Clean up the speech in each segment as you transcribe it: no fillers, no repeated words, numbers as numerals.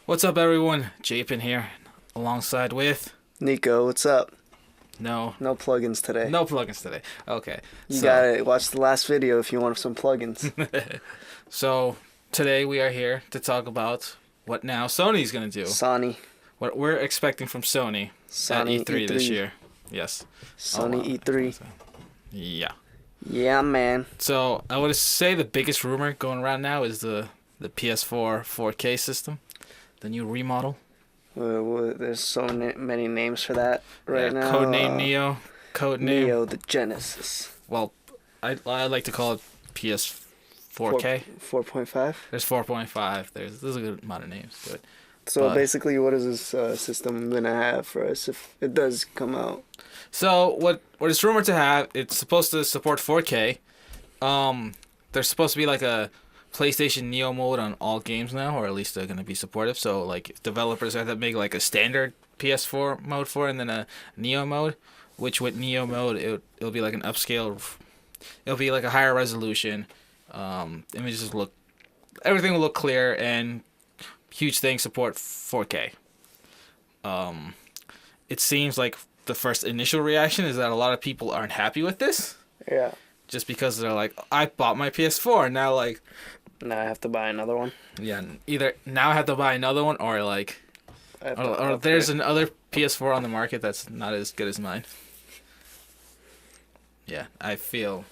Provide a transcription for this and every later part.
What's up, everyone? Japin here, alongside with Nico, what's up? no, No plugins today. no plugins today. Okay, You gotta watch the last video if you want some plugins. so today we are here to talk about what now Sony's gonna do. Sony. What we're expecting from Sony at Sony E3 E3 this year. Yes. Sony E3. Yeah. Yeah, man. So I would say the biggest rumor going around now is the PS4 4K system, the new remodel. There's so many names for that right now. Codename Neo. Codename Neo, the Genesis. Well, I like to call it PS4K. 4.5. There's 4.5. There's a good amount of names to it. So But- basically, what is this system gonna have for us if it does come out? So what it's rumored to have, it's supposed to support 4K. There's supposed to be like a PlayStation NEO mode on all games now, or at least they're gonna be supportive. So like developers have to make like a standard PS4 mode for it, and then a NEO mode. Which with NEO mode, it'll be like an upscale. It'll be like a higher resolution. Images everything will look clear, and huge thing, support 4K. It seems like the first initial reaction is that a lot of people aren't happy with this, Yeah. just because they're like, I bought my PS4, and now like, Now I have to buy another one. yeah, either now I have to buy another one, or like, I have to or upgrade. there's another PS4 on the market that's not as good as mine. Yeah, I feel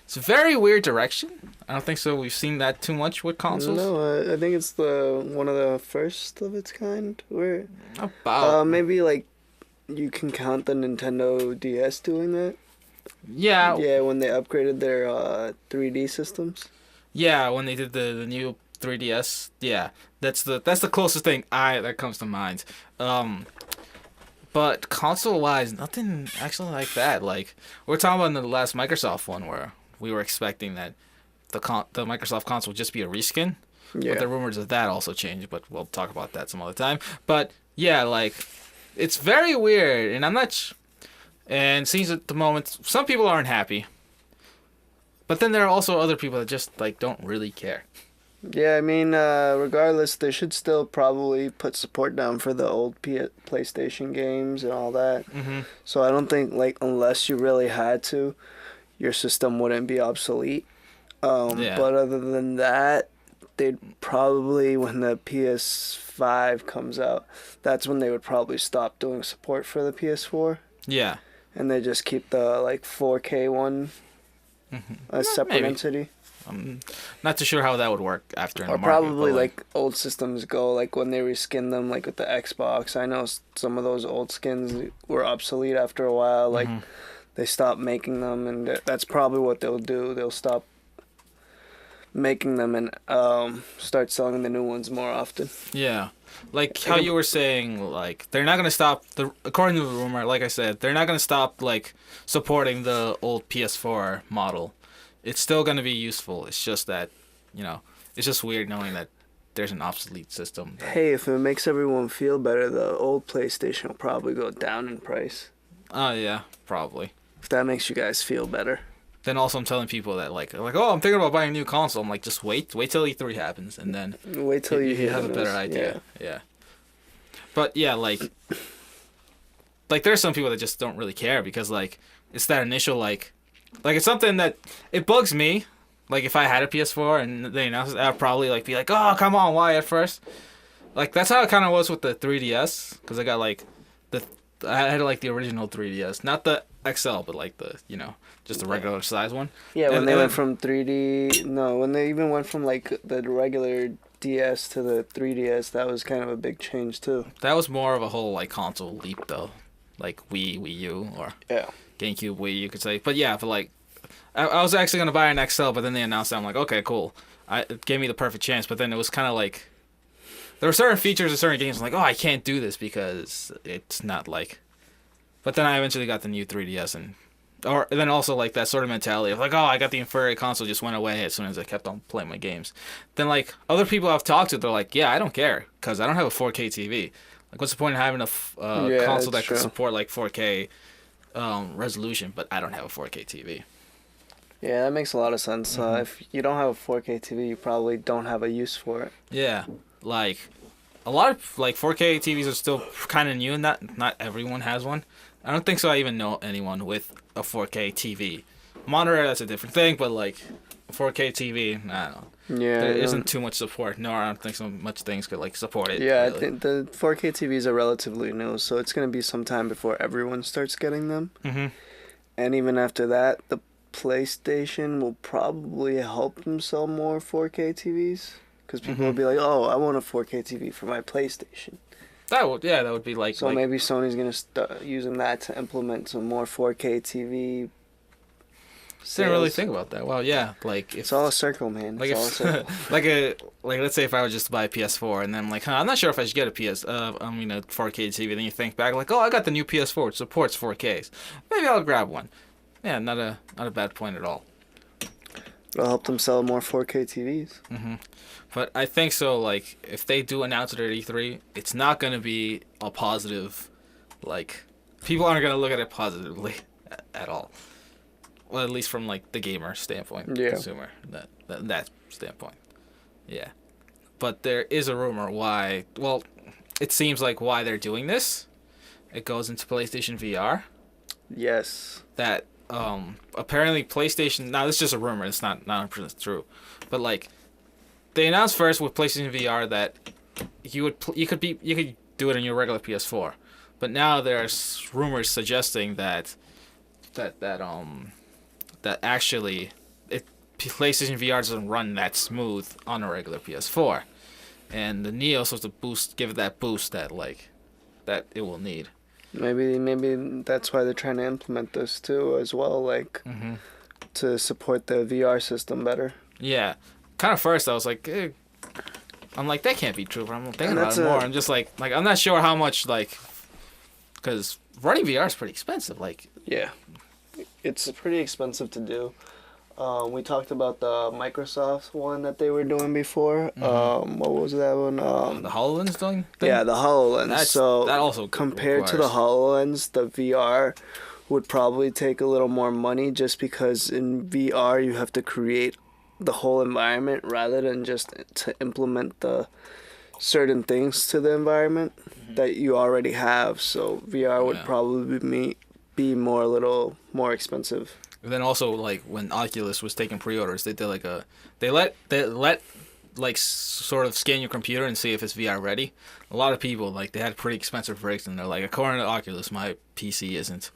it's a very weird direction. I don't think so. We've seen that too much with consoles. No, I think it's the one of the first of its kind. Where About maybe like you can count the Nintendo DS doing that. yeah, Yeah, when they upgraded their 3D systems. yeah. When they did the new 3DS, yeah, that's the closest thing that comes to mind. But console wise, nothing actually like that. Like we're talking about in the last Microsoft one where we were expecting that the Microsoft console would just be a reskin. Yeah. But the rumors of that also changed, but we'll talk about that some other time. But yeah, like it's very weird, and I'm not. And it seems at the moment some people aren't happy, but then there are also other people that just like don't really care. Yeah, I mean, regardless, they should still probably put support down for the old PlayStation games and all that. Mm-hmm. So I don't think, like, unless you really had to, your system wouldn't be obsolete. Yeah. But other than that, they'd probably, when the PS5 comes out, that's when they would probably stop doing support for the PS4. Yeah. And they just keep the, like, 4K one a separate maybe. entity. I'm not too sure how that would work after in Or the market. probably but, like old systems go, like when they reskin them, like with the Xbox. I know some of those old skins were obsolete after a while. Like they stopped making them, and that's probably what they'll do. They'll stop making them and start selling the new ones more often. yeah, like how you were saying, like they're not gonna stop according to the rumor. Like I said, they're not gonna stop like supporting the old PS4 model. It's still gonna be useful. It's just that, it's just weird knowing that there's an obsolete system. Hey, if it makes everyone feel better, the old PlayStation will probably go down in price. Oh yeah, probably. If that makes you guys feel better. Then also I'm telling people that like oh, I'm thinking about buying a new console. I'm like, just wait till E3 happens, and then Wait till you hear have a the better news. idea. Yeah. But yeah, like there's some people that just don't really care because like it's that initial like it's something that it bugs me. Like if I had a PS4 and they announced it, I'd probably like be like, oh come on, why at first? Like that's how it kind of was with the 3DS because I got like I had like the original 3DS, not the XL, but like the just the regular size one. Yeah, when And- they and went from 3D, no, when they even went from like the regular DS to the 3DS, that was kind of a big change too. That was more of a whole like console leap though, like Wii U or Yeah. GameCube, Wii, you could say. But yeah, but like, I was actually gonna buy an XL, but then they announced it. I'm like, okay, cool. It gave me the perfect chance. But then it was kind of like, there were certain features of certain games. I'm like, oh, I can't do this because it's not like. But then I eventually got the new 3DS or then also like that sort of mentality of like, oh, I got the inferior console just went away as soon as I kept on playing my games. Then like other people I've talked to, they're like, yeah, I don't care because I don't have a 4K TV. Like, what's the point of having a console that could support like 4K resolution, but I don't have a 4K TV. Yeah, that makes a lot of sense. If you don't have a 4K TV, you probably don't have a use for it. Yeah, like a lot of like 4K TVs are still kind of new, and not everyone has one. I don't think so. I even know anyone with a 4K TV. Monitor, that's a different thing, but like 4K TV, I don't know. Yeah, There isn't too much support. No, I don't think so much things could like support it. Yeah, really. I think the 4K TVs are relatively new, so it's gonna be some time before everyone starts getting them. Mm-hmm. And even after that, the PlayStation will probably help them sell more 4K TVs because people will be like, "Oh, I want a 4K TV for my PlayStation." That would be like. So like, maybe Sony's gonna start using that to implement some more 4K TV. didn't really sales. think about that. Well, yeah, like if It's all a circle, man. like It's all a circle. like let's say if I was just to buy a PS4 and then I'm like, I'm not sure if I should get a 4K TV. Then you think back like, oh, I got the new PS4, it supports 4Ks. Maybe I'll grab one. Yeah, not a bad point at all. It'll help them sell more 4K TVs. Mm-hmm. But I think so. Like if they do announce it at E3, it's not gonna be a positive. Like people aren't gonna look at it positively at all. Well, at least from like the gamer standpoint, Yeah. consumer that standpoint. Yeah, but there is a rumor why. Well, it seems like why they're doing this. It goes into PlayStation VR. Yes. That apparently PlayStation. Now this is just a rumor. It's not 100% true, but like they announced first with PlayStation VR that you could do it on your regular PS4, but now there's rumors suggesting that actually PlayStation VR doesn't run that smooth on a regular PS4, and the Neo is supposed to give it that boost that it will need. Maybe that's why they're trying to implement this too, as well, like to support the VR system better. Yeah, kind of first I was like, I'm like that can't be true, but I'm thinking And about that's it more. I'm just like I'm not sure how much because running VR is pretty expensive. Like Yeah, it's pretty expensive to do. We talked about the Microsoft one that they were doing before. What was that one? the HoloLens thing. Yeah, the HoloLens. That also compared to the HoloLens, the VR would probably take a little more money just because in VR you have to create the whole environment rather than just to implement the certain things to the environment that you already have. So VR would probably be a little more expensive. And then also like when Oculus was taking pre-orders, they did they let sort of scan your computer and see if it's VR ready. A lot of people they had pretty expensive rigs and they're like, according to Oculus, my PC isn't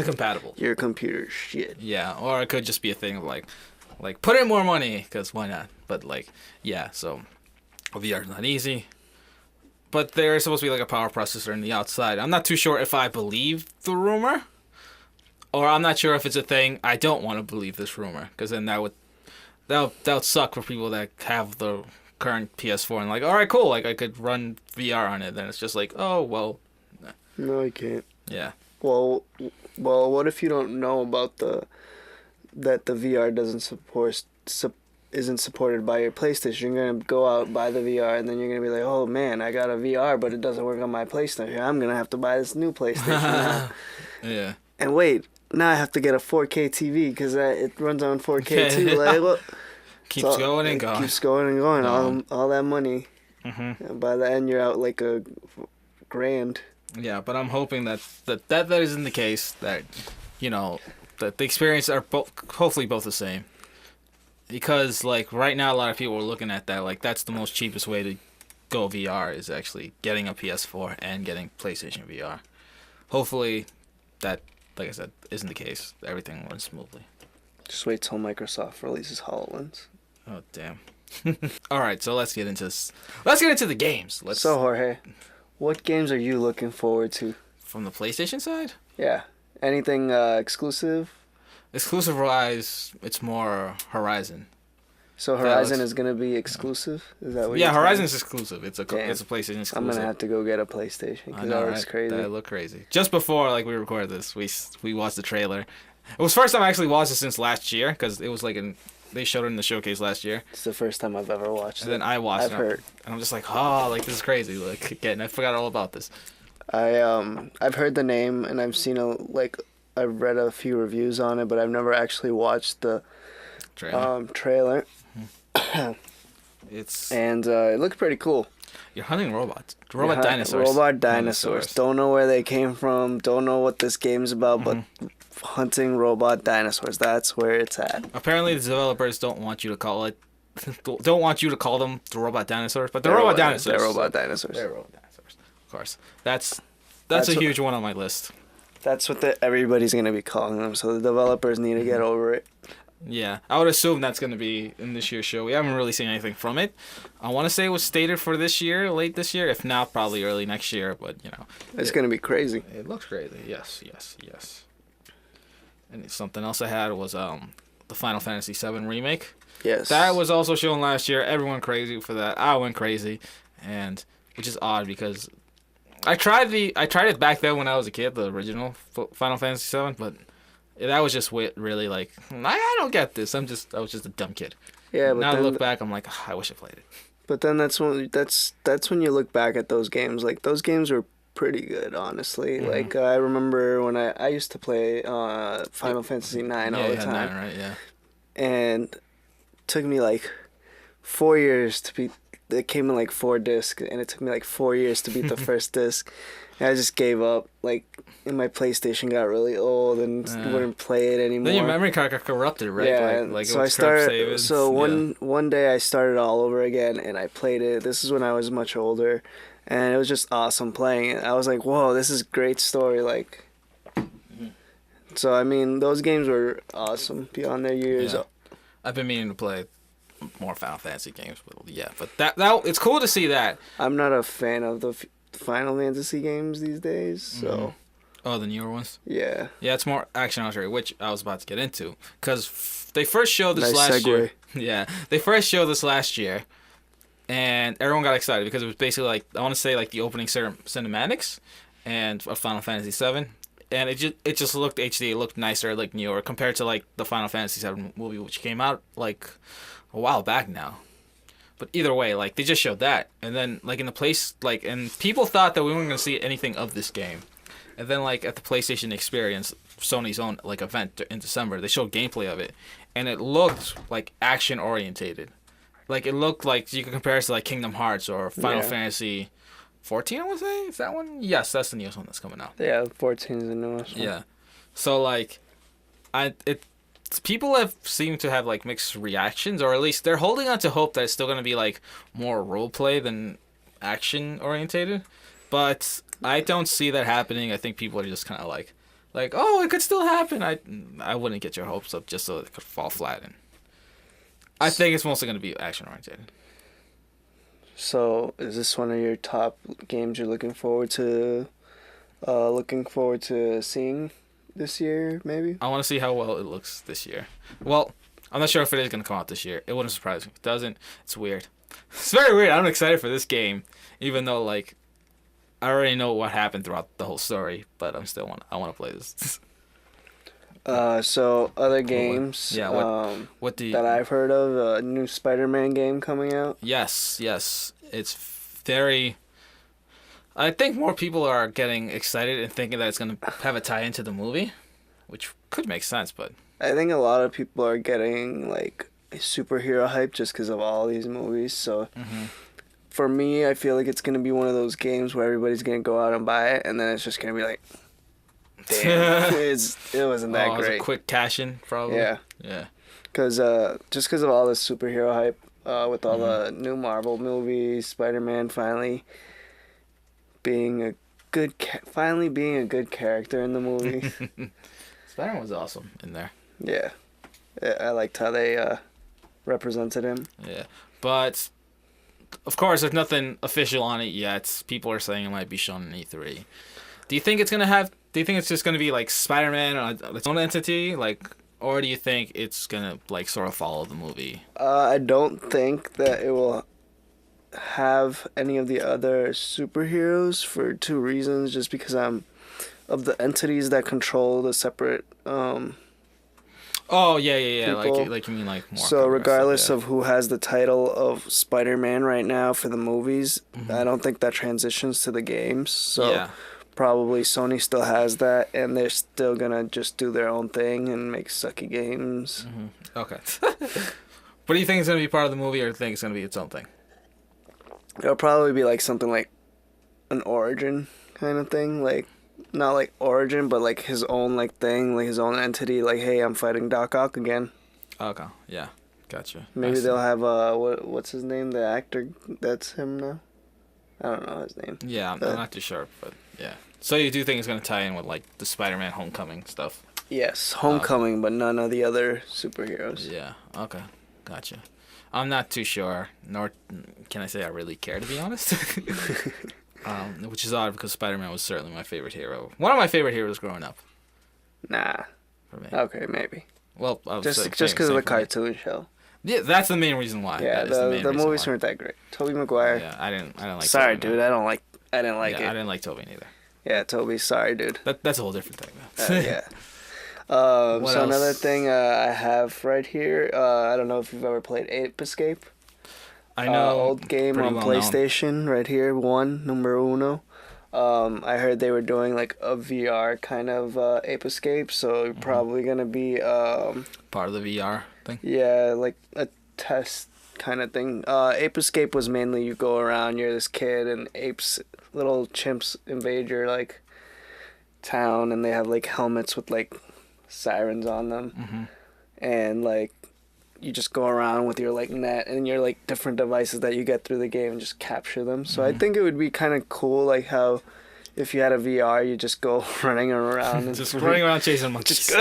compatible. Your computer's shit. Yeah, or it could just be a thing of like put in more money because why not? But so VR is not easy. But there's supposed to be like a power processor in the outside. I'm not too sure if I believe the rumor. Or I'm not sure if it's a thing. I don't want to believe this rumor because then that would suck for people that have the current PS4 and all right, cool, I could run VR on it. Then it's just like, oh well. No, I can't. Yeah. Well, what if you don't know about that the VR isn't supported by your PlayStation? You're gonna go out buy the VR and then you're gonna be like, oh man, I got a VR, but it doesn't work on my PlayStation. I'm gonna have to buy this new PlayStation now. Yeah. And wait. Now I have to get a 4K TV because it runs on 4K too. Keeps going and going. Keeps going and going. All that money. And by the end, you're out like $1,000. Yeah, but I'm hoping that isn't the case. That that the experience are hopefully both the same. Because right now, a lot of people are looking at that that's the most cheapest way to go VR is actually getting a PS4 and getting PlayStation VR. Hopefully, that. Like I said, isn't the case. Everything runs smoothly. Just wait till Microsoft releases HoloLens. Oh damn! All right, so let's get into the games. So Jorge, what games are you looking forward to? From the PlayStation side? Yeah. Anything exclusive? Exclusive wise, it's more Horizon. So Horizon is gonna be exclusive? Is that what? Yeah, Horizon is exclusive. It's a PlayStation exclusive. I'm gonna have to go get a PlayStation because that looks crazy. That look crazy. Just before we recorded this, we watched the trailer. It was the first time I actually watched it since last year because it was they showed it in the showcase last year. It's the first time I've ever watched it. And then I watched it. I've heard. And I'm just like, oh, this is crazy. Again, I forgot all about this. I've heard the name and I've seen I've read a few reviews on it, but I've never actually watched the trailer. It's and it looks pretty cool. You're hunting robots. You're Robot dinosaurs. Robot dinosaurs. Don't know where they came from. Don't know what this game's about, but hunting robot dinosaurs. That's where it's at. Apparently, the developers don't want you to call it. Don't want you to call them the robot dinosaurs, but they're robot dinosaurs. They're robot dinosaurs. They're robot dinosaurs. Of course. That's a huge one on my list. That's what everybody's gonna be calling them. So the developers need to get over it. Yeah, I would assume that's going to be in this year's show. We haven't really seen anything from it. I want to say it was stated for this year, late this year. If not, probably early next year. But, it's going to be crazy. It looks crazy. Yes. And something else I had was the Final Fantasy VII Remake. Yes. That was also shown last year. Everyone went crazy for that. I went crazy, and which is odd because I tried it back then when I was a kid, the original Final Fantasy VII, but that was just really like, I don't get this. I was just a dumb kid. Yeah, but now I look back, I'm like, I wish I played it. But then that's when you look back at those games. Like, those games were pretty good, honestly. Mm-hmm. Like, I remember when I used to play Final Fantasy 9 all the time. 9, right? Yeah. And it took me like 4 years to beat. It came in like 4 discs, and it took me like 4 years to beat the first disc. And I just gave up. Like, and my PlayStation got really old and wouldn't play it anymore. Then your memory card got corrupted, right? Yeah, like so I started. So one day I started all over again, and I played it. This is when I was much older, and it was just awesome playing it. I was like, "Whoa, this is great story!" Like, so I mean, those games were awesome beyond their years. Yeah. I've been meaning to play more Final Fantasy games, but that it's cool to see that. I'm not a fan of the Final Fantasy games these days, so. Oh, the newer ones? Yeah. Yeah, it's more action archery, which I was about to get into. Because they first showed this nice last segue. year. Yeah, they first showed this last year. And everyone got excited because it was basically like, I want to say like the opening cinematics and of Final Fantasy VII. And it just looked HD, it looked nicer, it looked newer compared to like the Final Fantasy VII movie, which came out like a while back now. But either way, like, they just showed that. And then, like, in the place, like, and people thought that we weren't going to see anything of this game. And then, like, at the PlayStation Experience, Sony's own, like, event in December, they showed gameplay of it. And it looked, like, action-orientated. Like, it looked like you could compare it to, like, Kingdom Hearts or Final Fantasy 14, I would say? Is that one? Yes, that's the newest one that's coming out. Yeah, 14 is the newest one. Yeah. So, like, people have seemed to have like mixed reactions, or at least they're holding on to hope that it's still going to be like more role play than action orientated. But I don't see that happening. I think people are just kind of like, oh, it could still happen. I wouldn't get your hopes up just so it could fall flat. And I think it's mostly going to be action orientated. So, is this one of your top games you're looking forward to seeing this year, maybe? I want to see how well it looks this year. Well, I'm not sure if it is going to come out this year. It wouldn't surprise me. If it doesn't, it's weird. It's very weird. I'm excited for this game, even though, like, I already know what happened throughout the whole story, but I want to play this. So other games what do you... that I've heard of, a new Spider-Man game coming out. Yes. It's very... I think more people are getting excited and thinking that it's going to have a tie into the movie, which could make sense, but... I think a lot of people are getting, like, superhero hype just because of all these movies, so... Mm-hmm. For me, I feel like it's going to be one of those games where everybody's going to go out and buy it, and then it's just going to be like... Damn, it wasn't that great. It was a quick cash-in, probably. Yeah. Just because of all this superhero hype, with all the new Marvel movies, Spider-Man finally being a good character in the movie. Spider-Man was awesome in there. Yeah. I liked how they represented him. Yeah. But, of course, there's nothing official on it yet. People are saying it might be shown in E3. Do you think it's just going to be, like, Spider-Man on its own entity? Like, or do you think it's going to, like, sort of follow the movie? I don't think that it will have any of the other superheroes for 2 reasons. Just because I'm of the entities that control the separate Oh, yeah. Like you mean like more. So regardless of who has the title of Spider-Man right now for the movies, I don't think that transitions to the games. So probably Sony still has that, and they're still gonna just do their own thing and make sucky games. Okay. But do you think it's gonna be part of the movie, or do you think it's gonna be its own thing? It'll probably be like something like an Origin kind of thing, like not like Origin, but like his own like thing, like his own entity. Like, hey, I'm fighting Doc Ock again. Okay, yeah, gotcha. Maybe they'll have what's his name? The actor that's him now. I don't know his name. Yeah, I'm not too sure, but yeah. So you do think it's gonna tie in with like the Spider-Man Homecoming stuff? Yes, Homecoming, but none of the other superheroes. Yeah. Okay. Gotcha. I'm not too sure, nor can I say I really care, to be honest. Which is odd because Spider-Man was certainly my favorite hero. One of my favorite heroes growing up. Nah. For me. Okay, maybe. Well, I would Just say because of the same for me. cartoon show. Yeah, that's the main reason why. Yeah, That is the main the reason movies why. weren't that great. Tobey Maguire. Yeah, I didn't like. Sorry, Tobey, dude. no. I didn't like Yeah, it. I didn't like Tobey neither. Yeah, Toby. Sorry, dude. That's a whole different thing, though. Yeah. What So else? another thing I have right here. I don't know if you've ever played Ape Escape. I know. Old game pretty on well known. PlayStation. Right here, number uno. I heard they were doing like a VR kind of Ape Escape, so you're probably gonna be Part of the VR thing. yeah, like a test kind of thing. Ape Escape was mainly you go around, you're this kid, and little chimps invade your like town, and they have like helmets with like sirens on them, and like you just go around with your like net and your like different devices that you get through the game and just capture them. So I think it would be kind of cool, like how if you had a VR, you just go running around and Just running around chasing monkeys.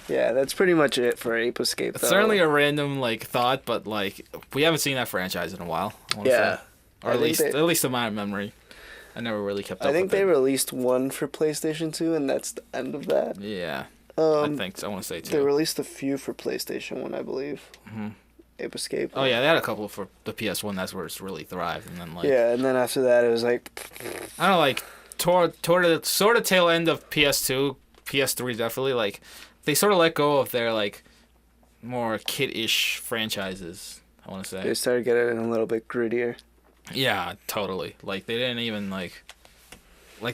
Yeah, that's pretty much it for Ape Escape. It's certainly a random like thought, but like we haven't seen that franchise in a while. I wanna Yeah. say. Or I at think least in my memory. I never really kept up I think with they it. released one for PlayStation 2, and that's the end of that. Yeah. I think so. I want to say They too. released a few for PlayStation 1, I believe. Ape Escape. Oh yeah, they had a couple for the PS1. That's where it's really thrived, and then like Yeah, and then after that, it was like, I don't know, like toward the sort of tail end of PS2, PS3 definitely like they sort of let go of their like more kid-ish franchises. I want to say. they started getting a little bit grittier. Yeah, totally. Like they didn't even like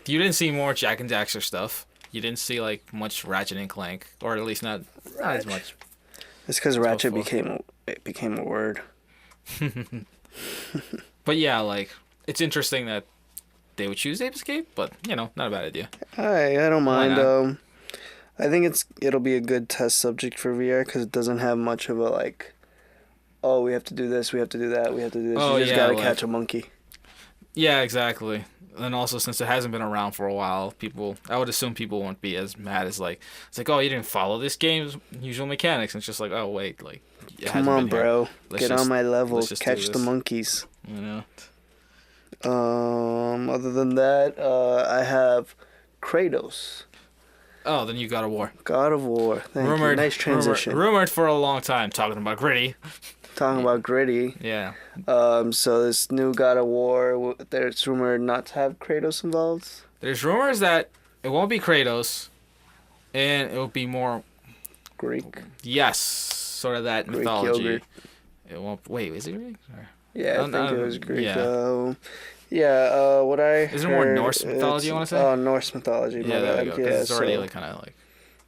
you didn't see more Jack and Daxter stuff. You didn't see like much Ratchet and Clank, or at least not as much. It's because Ratchet before. became a word. But yeah, like it's interesting that they would choose Ape Escape, but you know, not a bad idea. I don't mind. not? I think it'll be a good test subject for VR because it doesn't have much of a like. Oh, we have to do this. We have to do that. We have to do this. Oh, you just yeah, gotta like- catch a monkey. Yeah, exactly. And also, since it hasn't been around for a while, I would assume people won't be as mad as like, it's like, oh, you didn't follow this game's usual mechanics. And it's just like, oh, wait, like, it Come hasn't on, been here. bro. Let's Get just- on my level. let's just do Catch the this. monkeys. You know? Other than that, I have Kratos, Oh, then you got a war. God of War. Thank you. Nice transition. Rumored for a long time, talking about gritty. Talking about gritty. Yeah. So this new God of War, there's rumored not to have Kratos involved. There's rumors that it won't be Kratos, and it will be more, Greek. yes, sort of that Greek mythology. yogurt. It won't. Wait, is it Greek? Or- Yeah, I Oh, think no, it was Greek. yeah. What I Is it more Norse mythology, you wanna say? Oh, Norse mythology. Yeah, there we go. 'Cause it's already like kind of like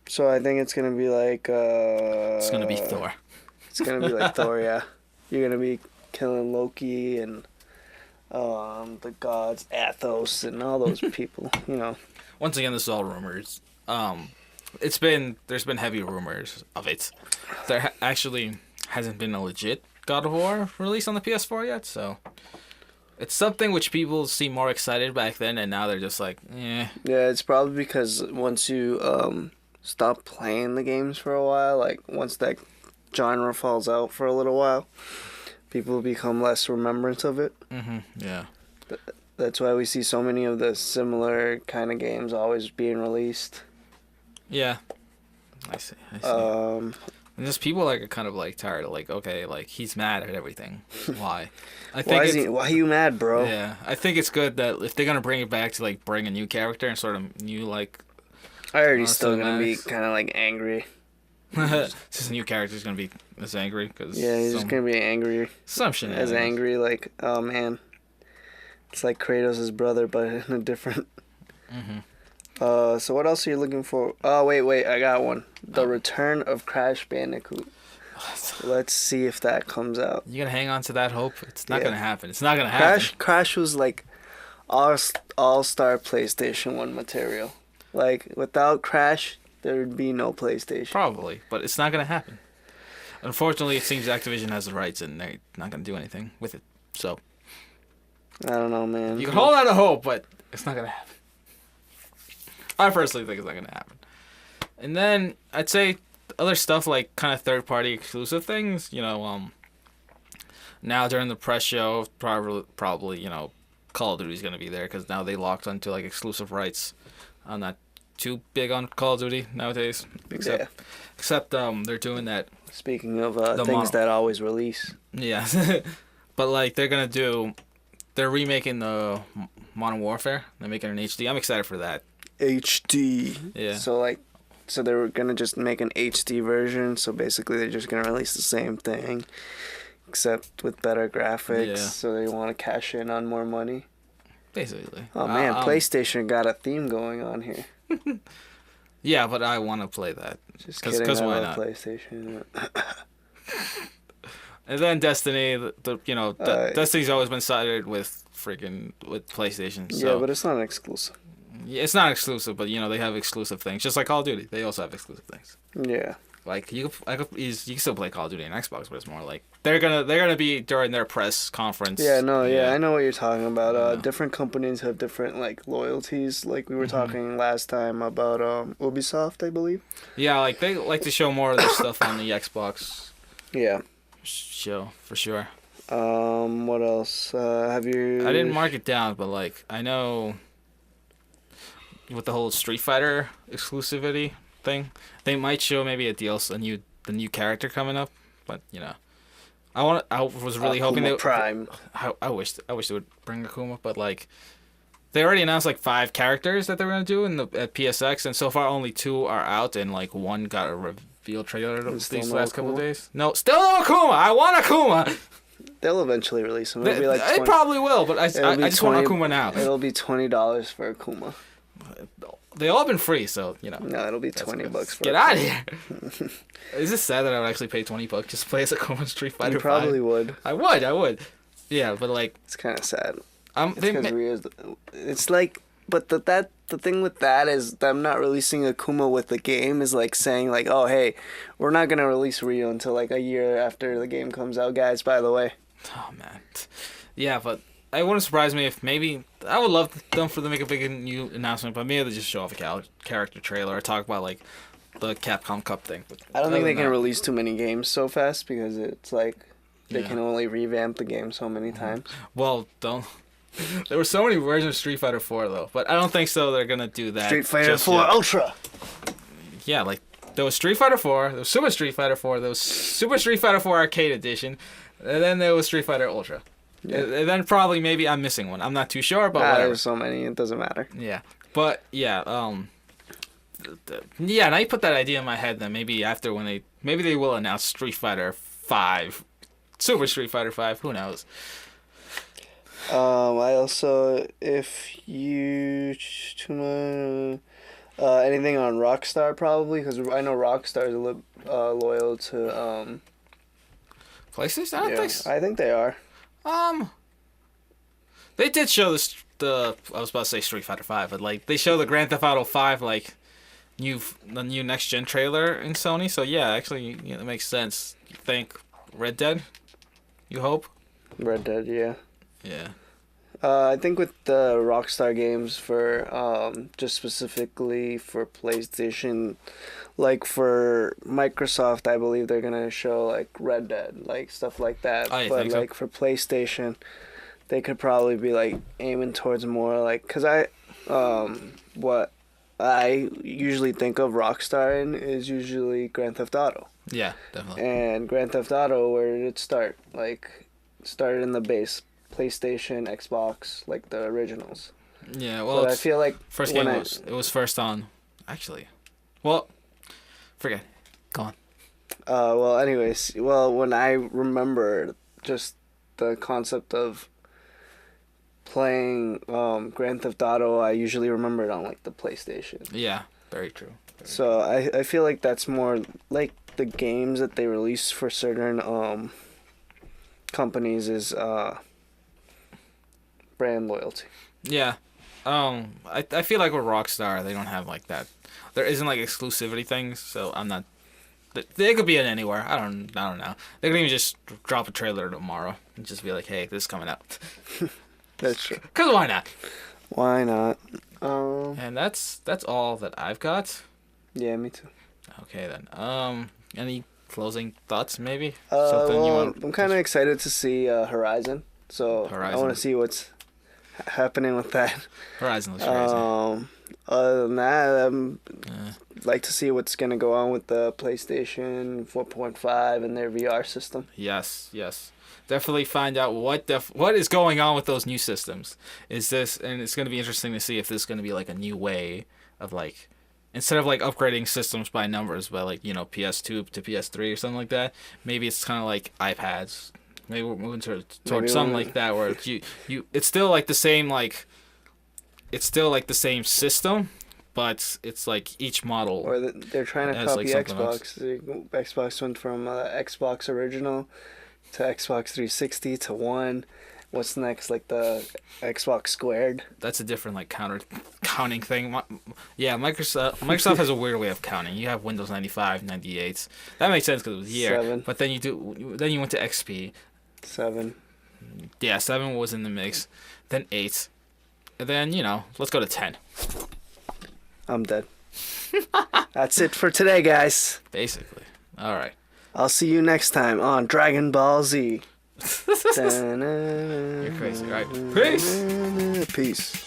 So I think it's gonna be like. it's gonna be Thor. It's gonna be like Thor, yeah. You're gonna be killing Loki and the gods, Athos, and all those people. You know. Once again, this is all rumors. There's been heavy rumors of it. There actually hasn't been a legit God of War released on the PS4 yet, so it's something which people seem more excited back then, and now they're just like, eh. Yeah, it's probably because once you stop playing the games for a while, like once that genre falls out for a little while, people become less remembrance of it. Yeah. That's why we see so many of the similar kind of games always being released. Yeah. I see. And just people like are kind of like tired of like, okay, like he's mad at everything. Why? I think Why are you mad, bro? Yeah, I think it's good that if they're gonna bring it back to like bring a new character and sort of new like, I heard he's still gonna be cinematics. kind of like angry. this new character's gonna be as angry because Yeah, he's just gonna be angry. some shenanigans. As angry, like, oh man. It's like Kratos' brother, but in a different. So what else are you looking for? Oh, wait, I got one. The Return of Crash Bandicoot. Let's see if that comes out. You gonna hang on to that hope? It's not Yeah. gonna happen. It's not gonna happen. Crash was like all-star PlayStation 1 material. Like, without Crash, there would be no PlayStation. Probably, but it's not gonna happen. Unfortunately, it seems Activision has the rights, and they're not gonna do anything with it. So I don't know, man. you can hold out a hope, but it's not gonna happen. I personally think it's not gonna happen. And then I'd say other stuff like kind of third-party exclusive things. Now during the press show, probably Call of Duty's gonna be there because now they locked onto like exclusive rights. I'm not too big on Call of Duty nowadays, except they're doing that. Speaking of things that always release. Yeah, but like they're remaking the Modern Warfare. They're making an HD. I'm excited for that. HD. Yeah. So they were gonna just make an HD version. So basically, they're just gonna release the same thing, except with better graphics. Yeah. So they want to cash in on more money. Basically. Oh man, PlayStation got a theme going on here. Yeah, but I want to play that. Just kidding. I why love not? PlayStation. And then Destiny, Destiny's always been sided with PlayStation. So. Yeah, but it's not an exclusive. Yeah, it's not exclusive, but they have exclusive things, just like Call of Duty. They also have exclusive things. Yeah. Like you can still play Call of Duty on Xbox, but it's more like they're gonna be during their press conference. Yeah, I know what you're talking about. Different companies have different like loyalties. Like we were talking last time about Ubisoft, I believe. Yeah, like they like to show more of their stuff on the Xbox. Yeah. Show for sure. What else? Have you? I didn't mark it down, but like I know with the whole Street Fighter exclusivity thing, they might show maybe the new character coming up, but I was really hoping they Prime. I wish they would bring Akuma, but like they already announced like 5 characters that they were gonna do at PSX, and so far only 2 are out, and like 1 got a reveal trailer these last couple of days. No, still no Akuma. I want Akuma. They'll eventually release them. It'll be like they probably will, but I just want Akuma now. It'll be $20 for Akuma. They all been free, so No, it'll be $20 for. Get out of here! Is it sad that I would actually pay $20 just to play as Akuma Street Fighter? You probably would. I would. Yeah, but like it's kind of sad. It's it's like, but the thing with that is them not releasing Akuma with the game is like saying like, oh hey, we're not gonna release Ryu until like a year after the game comes out, guys. By the way. Oh man, yeah, but it wouldn't surprise me if maybe I would love them to make a big new announcement, but maybe they just show off a character trailer or talk about like the Capcom Cup thing. But I don't think they can release too many games so fast because it's like they can only revamp the game so many times. Well, there were so many versions of Street Fighter 4 though, but I don't think so. They're gonna do that. Street Fighter 4 Ultra. Yeah, like there was Street Fighter 4, there was Super Street Fighter 4, there was Super Street Fighter 4 Arcade Edition, and then there was Street Fighter Ultra. Yeah. And then probably maybe I'm missing one. I'm not too sure, but whatever. There's so many, it doesn't matter. Yeah, but yeah, yeah. Now you put that idea in my head. Then maybe after maybe they will announce Street Fighter 5, Super Street Fighter 5. Who knows? I also, if you anything on Rockstar probably, because I know Rockstar is loyal to PlayStation. I don't think so. I think they are. They did show I was about to say Street Fighter 5, but like they show the Grand Theft Auto 5 like the new next gen trailer in Sony. So yeah, actually it makes sense. You think Red Dead? You hope? Red Dead, yeah. Yeah. I think with the Rockstar games for just specifically for PlayStation, like for Microsoft, I believe they're gonna show like Red Dead, like stuff like that. Oh, you but think like so? for PlayStation, they could probably be like aiming towards more like, cause what I usually think of Rockstar in is usually Grand Theft Auto. Yeah, definitely. And Grand Theft Auto, where did it start? Like, started in the base. PlayStation, Xbox, like the originals. Yeah, well, but I feel like it was first on. Actually, well, forget. Go on. Well, anyways, when I remember just the concept of playing Grand Theft Auto, I usually remember it on like the PlayStation. Yeah, very true. So I feel like that's more like the games that they release for certain companies is brand loyalty. Yeah. I feel like with Rockstar, they don't have like that. There isn't like exclusivity things, so I'm not. They could be in anywhere. I don't know. They could even just drop a trailer tomorrow and just be like, "Hey, this is coming out." That's true. Cause why not? Why not? And that's all that I've got. Yeah, me too. Okay then. Any closing thoughts, maybe? I'm kind of excited to see Horizon. So I Horizon. want to see what's happening with that. Horizon looks crazy. Other than that, like to see what's gonna go on with the PlayStation 4.5 and their VR system. Yes. Definitely find out what is going on with those new systems. And it's gonna be interesting to see if this is gonna be like a new way of like, instead of like upgrading systems by numbers, by like, PS2 to PS3 or something like that. Maybe it's kind of like iPads. Maybe we're moving towards something like that, where it's still like the same system, but it's like each model. Or they're trying to copy Xbox. Xbox went from Xbox original to Xbox 360 to One. What's next? Like the Xbox squared. That's a different like counting thing. Yeah, Microsoft has a weird way of counting. You have Windows 95, 98. That makes sense because it was a year. 7. But then you went to XP. 7. Yeah, 7 was in the mix. Then 8. And then, let's go to 10. I'm dead. That's it for today, guys. Basically. All right. I'll see you next time on Dragon Ball Z. You're crazy. All right. Peace. Peace.